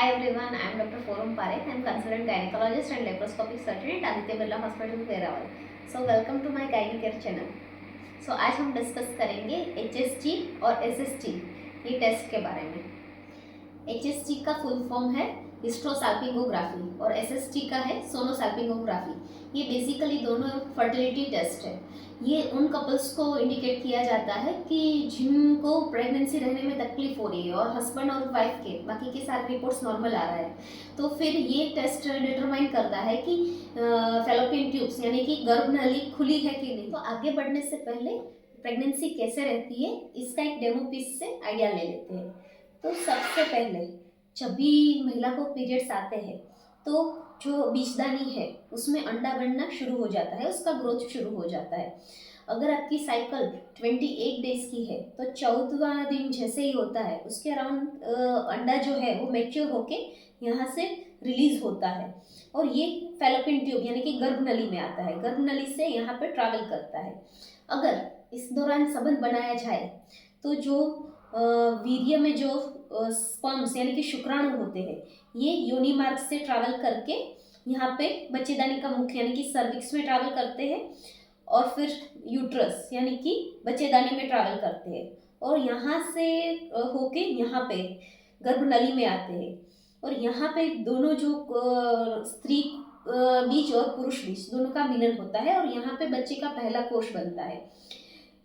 Hi everyone, I am Dr. Forum Parekh. I am consultant gynecologist and laparoscopic surgeon at Aditya Birla Hospital, Veeraval. So welcome to my Gyne Care channel. So आज हम discuss करेंगे HSG और SSG ये test के बारे में। HSG का full form है हिस्ट्रोसाल्पिंगोग्राफी और SSG का है सोनोसाल्पिंगोग्राफी। ये बेसिकली दोनों फर्टिलिटी टेस्ट है। ये उन कपल्स को इंडिकेट किया जाता है कि जिनको प्रेगनेंसी रहने में तकलीफ हो रही है और हस्बैंड और वाइफ के बाकी के सारे रिपोर्ट्स नॉर्मल आ रहा है, तो फिर ये टेस्ट डिटरमाइन करता है कि फैलोपियन ट्यूब्स यानी कि गर्भनली खुली है कि नहीं। तो आगे बढ़ने से पहले प्रेगनेंसी कैसे रहती है इसका एक डेमो पीस से आइडिया ले लेते हैं। तो सबसे पहले जब भी महिला को पीरियड्स आते हैं तो जो बीजदानी है उसमें अंडा बनना शुरू हो जाता है, उसका ग्रोथ शुरू हो जाता है। अगर आपकी साइकिल 28 डेज की है तो 14वां दिन जैसे ही होता है उसके अराउंड अंडा जो है वो मैच्योर होके यहाँ से रिलीज होता है और ये फैलोपियन ट्यूब यानी कि गर्भनली में आता है। गर्भनली से यहाँ पे ट्रैवल करता है। अगर इस दौरान संबंध बनाया जाए तो जो वीर्य में जो स्पर्म्स यानी कि शुक्राणु होते हैं ये योनि मार्ग से ट्रैवल करके यहाँ पे बच्चेदानी का मुख यानी कि सर्विक्स में ट्रैवल करते हैं और फिर यूट्रस यानी कि बच्चेदानी में ट्रैवल करते हैं और यहाँ से होके यहाँ पे गर्भनली में आते हैं और यहाँ पे दोनों जो स्त्री बीज और पुरुष बीज दोनों का मिलन होता है और यहाँ पे बच्चे का पहला कोष बनता है।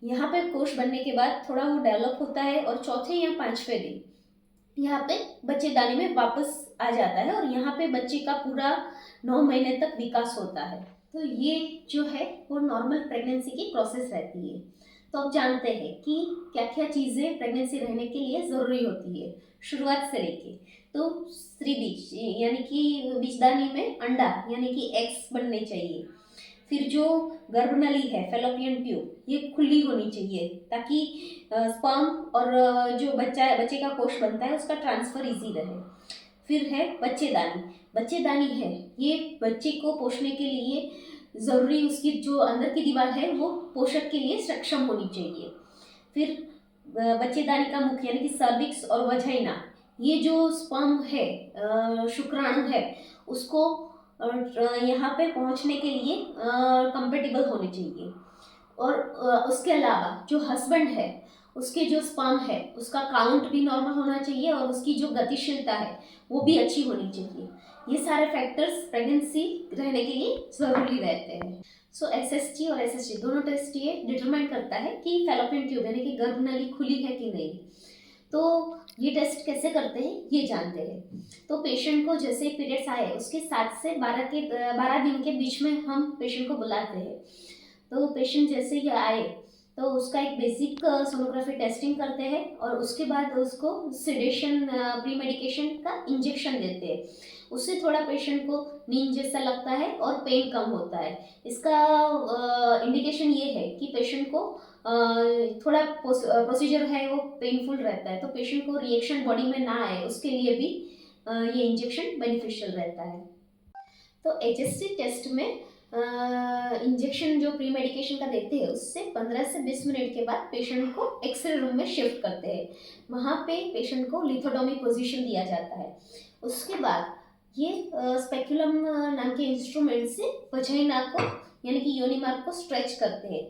यहाँ पे कोष बनने के बाद थोड़ा वो डेवलप होता है और चौथे या पांचवें दिन यहाँ पे बच्चेदानी में वापस आ जाता है और यहाँ पे बच्चे का पूरा 9 महीने तक विकास होता है। तो ये जो है वो नॉर्मल प्रेगनेंसी की प्रोसेस रहती है। तो अब जानते हैं कि क्या क्या चीज़ें प्रेगनेंसी रहने के लिए ज़रूरी होती है शुरुआत से लेके। तो स्त्री बीज यानी कि बीजदानी में अंडा यानी कि एग्स बनने चाहिए। फिर जो गर्भनली है फैलोपियन ट्यूब ये खुली होनी चाहिए ताकि स्पर्म और जो बच्चे का कोष बनता है उसका ट्रांसफ़र इजी रहे। फिर है बच्चेदानी। बच्चेदानी है ये बच्चे को पोषने के लिए ज़रूरी उसकी जो अंदर की दीवार है वो पोषक के लिए सक्षम होनी चाहिए। फिर बच्चेदानी का मुख यानी कि सर्विक्स और वजाइना ये जो स्पर्म है शुक्राणु है उसको यहाँ पे पहुँचने के लिए कंपेटिबल होने चाहिए। और उसके अलावा जो हस्बैंड है उसके जो स्पर्म है उसका काउंट भी नॉर्मल होना चाहिए और उसकी जो गतिशीलता है वो भी अच्छी होनी चाहिए। ये सारे फैक्टर्स प्रेगनेंसी रहने के लिए ज़रूरी रहते हैं। सो SSG और SSG दोनों टेस्ट ये डिटरमाइन करता है कि फैलोपियन ट्यूब यानी कि गर्भनली खुली है कि नहीं। तो ये टेस्ट कैसे करते हैं ये जानते हैं। तो पेशेंट को जैसे पीरियड्स आए उसके 7 से 12 दिन के बीच में हम पेशेंट को बुलाते हैं। तो पेशेंट जैसे ही आए तो उसका एक बेसिक सोनोग्राफी टेस्टिंग करते हैं और उसके बाद उसको सिडेशन प्री मेडिकेशन का इंजेक्शन देते हैं। उससे थोड़ा पेशेंट को नींद जैसा लगता है और पेन कम होता है। इसका इंडिकेशन ये है कि पेशेंट को थोड़ा प्रोसीजर है वो पेनफुल रहता है तो पेशेंट को रिएक्शन बॉडी में ना आए उसके लिए भी ये इंजेक्शन बेनिफिशियल रहता है। तो HSG टेस्ट में इंजेक्शन जो प्री मेडिकेशन का देते हैं उससे 15 से 20 मिनट के बाद पेशेंट को एक्सरे रूम में शिफ्ट करते हैं। वहाँ पे पेशेंट को लिथोटोमी पोजीशन दिया जाता है। उसके बाद ये स्पेक्युलम नाम के इंस्ट्रूमेंट से वजाइना को यानी कि योनि मार्ग को स्ट्रेच करते हैं।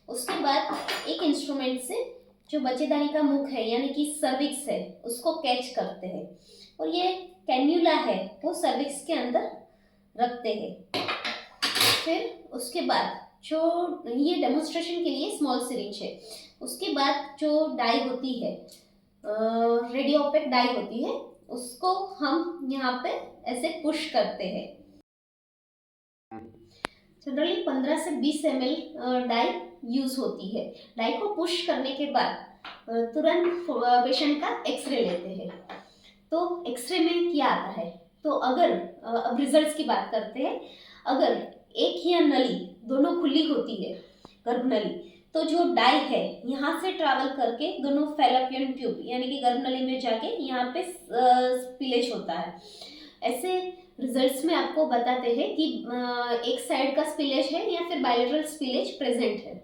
उसके बाद एक इंस्ट्रूमेंट से जो बच्चेदानी का मुख है यानी कि सर्विक्स है उसको कैच करते हैं और ये कैन्यूला है वो सर्विक्स के अंदर रखते हैं। फिर उसके बाद जो ये डेमोन्स्ट्रेशन के लिए स्मॉल सिरिंज है। उसके बाद जो डाई होती है रेडियो ओपेक डाई होती है उसको हम यहाँ पे ऐसे पुश करते हैं। जनरली 15 से 20 ml डाई यूज होती है। डाई को पुश करने के बाद तुरंत पेशेंट का एक्सरे लेते हैं। तो एक्सरे में क्या आता है तो अगर अब रिजल्ट्स की बात करते हैं। अगर एक या नली दोनों खुली होती है गर्भनली तो जो डाई है यहाँ से ट्रैवल करके दोनों फैलोपियन ट्यूब यानी कि गर्भनली में जाके यहाँ पे स्पिलेज होता है। ऐसे रिजल्ट्स में आपको बताते हैं कि एक साइड का स्पिलेज है या फिर बायलेटरल स्पिलेज प्रेजेंट है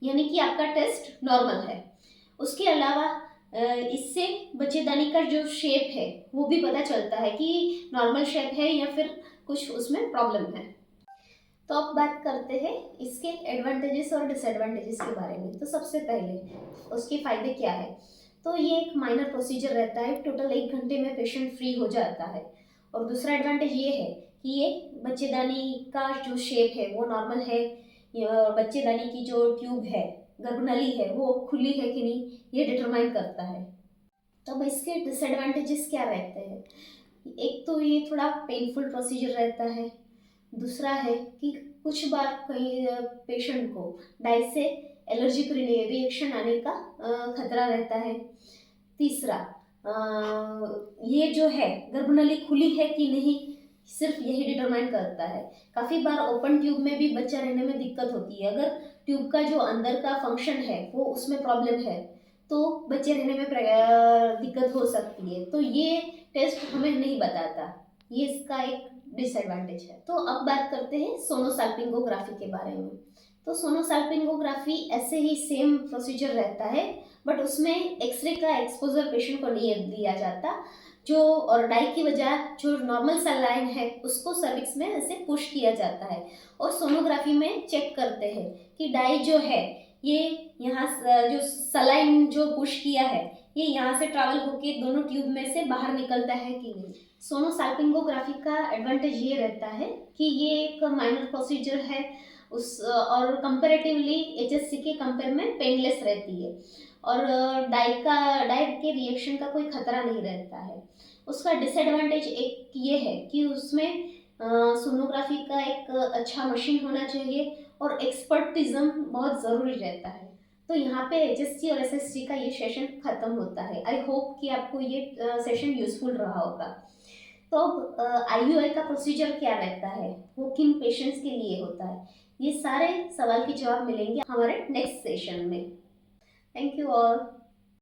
यानी कि आपका टेस्ट नॉर्मल है। उसके अलावा इससे बच्चेदानी का जो शेप है वो भी पता चलता है कि नॉर्मल शेप है या फिर कुछ उसमें प्रॉब्लम है। तो अब बात करते हैं इसके एडवांटेजेस और डिसएडवांटेजेस के बारे में। तो सबसे पहले उसके फ़ायदे क्या है। तो ये एक माइनर प्रोसीजर रहता है, टोटल 1 घंटे में पेशेंट फ्री हो जाता है। और दूसरा एडवांटेज ये है कि ये बच्चेदानी का जो शेप है वो नॉर्मल है, बच्चेदानी की जो ट्यूब है, गर्भनली है, वो खुली है कि नहीं ये डिटरमाइन करता है। तब इसके डिसएडवांटेजेस क्या रहते हैं। एक तो ये थोड़ा पेनफुल प्रोसीजर रहता है। दूसरा है कि कुछ बार कई पेशेंट को डाई से एलर्जिक रिएक्शन आने का खतरा रहता है। तीसरा, ये जो है गर्भनली खुली है कि नहीं सिर्फ यही डिटरमाइन करता है। काफ़ी बार ओपन ट्यूब में भी बच्चा रहने में दिक्कत होती है। अगर ट्यूब का जो अंदर का फंक्शन है वो उसमें प्रॉब्लम है तो बच्चे रहने में दिक्कत हो सकती है। तो ये टेस्ट हमें नहीं बताता, ये इसका एक डिसएडवांटेज है। तो अब बात करते हैं सोनोसाल्पिंगोग्राफी के बारे में। तो सोनोसाल्पिंगोग्राफी ऐसे ही सेम प्रोसीजर रहता है, बट उसमें एक्सरे का एक्सपोजर पेशेंट को नहीं दिया जाता, जो और डाई की वजह जो नॉर्मल सलाइन है उसको सर्विक्स में ऐसे पुश किया जाता है। और सोनोग्राफी में चेक करते हैं कि डाई जो है ये यहाँ जो सलाइन जो पुश किया है ये यहाँ से ट्रैवल होके दोनों ट्यूब में से बाहर निकलता है कि नहीं। सोनोसाल्पिंगोग्राफी का एडवांटेज ये रहता है कि ये एक माइनर प्रोसीजर है उस और कंपैरेटिवली एचएससी के कंपेयर में पेनलेस रहती है और डाई के रिएक्शन का कोई खतरा नहीं रहता है। उसका डिसएडवांटेज एक ये है कि उसमें सोनोग्राफी का एक अच्छा मशीन होना चाहिए और एक्सपर्टिज्म बहुत ज़रूरी रहता है। तो यहाँ पे एचएसटी और एसएसटी का ये सेशन ख़त्म होता है। आई होप कि आपको ये सेशन यूज़फुल रहा होगा। तो अब आईयूआई का प्रोसीजर क्या रहता है, वो किन पेशेंट्स के लिए होता है, ये सारे सवाल के जवाब मिलेंगे हमारे नेक्स्ट सेशन में। Thank you all.